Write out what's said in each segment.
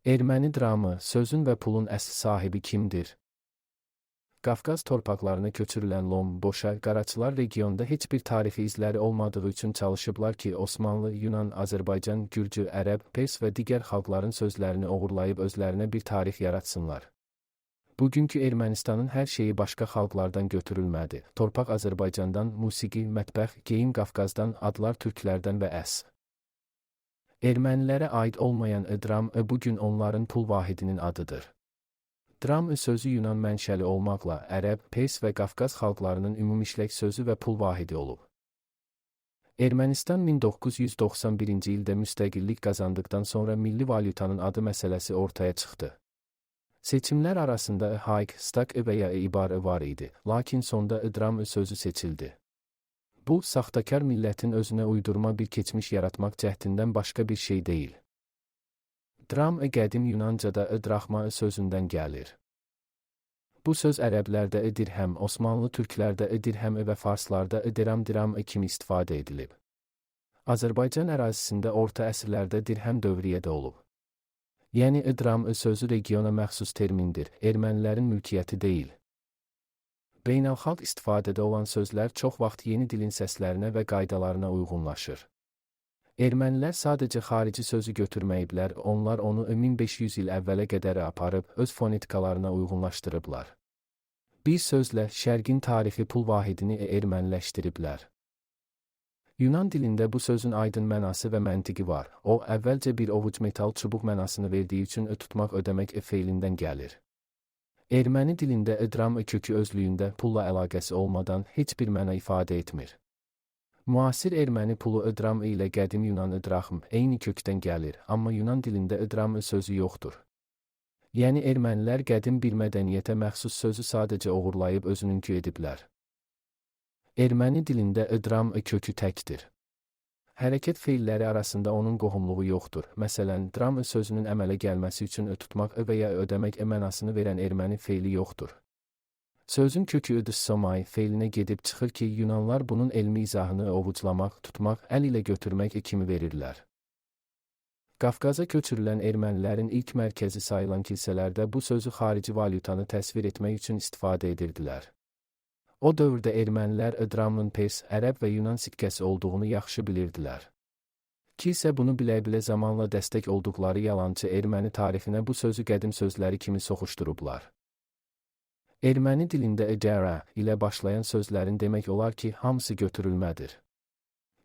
Erməni dramı, sözün və pulun əsl sahibi kimdir? Qafqaz torpaqlarına köçürülən Lom, Boşa, qaraçılar regionda heç bir tarixi izləri olmadığı üçün çalışıblar ki, Osmanlı, Yunan, Azərbaycan, Gürcü, Ərəb, Pers və digər xalqların sözlərini oğurlayıb özlərinə bir tarix yaratsınlar. Bugünkü Ermənistanın hər şeyi başqa xalqlardan götürülmədi. Torpaq Azərbaycandan, musiqi, mətbəx, geyim Qafqazdan, adlar türklərdən və Ermənilərə aid olmayan dram bugün onların pul vahidinin adıdır. Dram sözü Yunan mənşəli olmaqla Ərəb, Pers və Qafqaz xalqlarının ümumiləşək sözü və pul vahidi olub. Ermənistan 1991-ci ildə müstəqillik qazandıqdan sonra milli valyutanın adı məsələsi ortaya çıxdı. Seçimlər arasında haik, stak və ya ibarə var idi, lakin sonda dram sözü seçildi. Bu, saxtakar millətin özünə uydurma bir keçmiş yaratmaq cəhdindən başqa bir şey deyil. Dram qədim Yunancada draxma sözündən gəlir. Bu söz ərəblərdə dirhəm, Osmanlı türklərdə dirhəm və farslarda diram kimi istifadə edilib. Azərbaycan ərazisində orta əsrlərdə dirhəm dövriyyədə olub. Yəni dram sözü regiona məxsus termindir, ermənilərin mülkiyyəti deyil. Beynəlxalq istifadədə olan sözlər çox vaxt yeni dilin səslərinə və qaydalarına uyğunlaşır. Ermənilər sadəcə xarici sözü götürməyiblər, onlar onu 1500 il əvvələ qədər aparıb, öz fonetikalarına uyğunlaşdırıblar. Bir sözlə, Şərqin tarixi pul vahidini erməniləşdiriblər. Yunan dilində bu sözün aydın mənası və məntiqi var. O, əvvəlcə bir ovuc metal çubuq mənasını verdiyi üçün tutmaq ödəmək feilindən gəlir. Erməni dilində dram kökü özlüyündə pulla əlaqəsi olmadan heç bir məna ifadə etmir. Müasir erməni pulu dram ilə qədim Yunan draxm eyni kökdən gəlir, amma Yunan dilində dram sözü yoxdur. Yəni ermənilər qədim bir mədəniyyətə məxsus sözü sadəcə oğurlayıb özününkü ediblər. Erməni dilində dram kökü təkdir. Hərəkət feilləri arasında onun qohumluğu yoxdur. Məsələn, dram sözünün əmələ gəlməsi üçün tutmaq və ya ödəmək mənasını verən erməni feili yoxdur. Sözün kökü somay feilinə gedib çıxır ki, Yunanlar bunun elmi izahını ovuclamaq, tutmaq, əl ilə götürmək kimi verirlər. Qafqaza köçürülən ermənilərin ilk mərkəzi sayılan kilsələrdə bu sözü xarici valyutanı təsvir etmək üçün istifadə edirdilər. O dövrdə ermənilər dramın Pers, Ərəb və Yunan sikkəsi olduğunu yaxşı bilirdilər. Kilsə bunu bilə-bilə zamanla dəstək olduqları yalançı erməni tarixinə bu sözü qədim sözləri kimi soxuşdurublar. Erməni dilində əcəra ilə başlayan sözlərin demək olar ki, hamısı götürülmədir.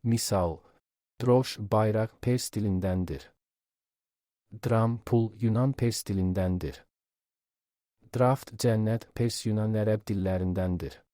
Misal, droş, bayraq Pers dilindəndir. Dram, pul Yunan Pers dilindəndir. Draft, cənnət Pers Yunan Ərəb dillərindəndir.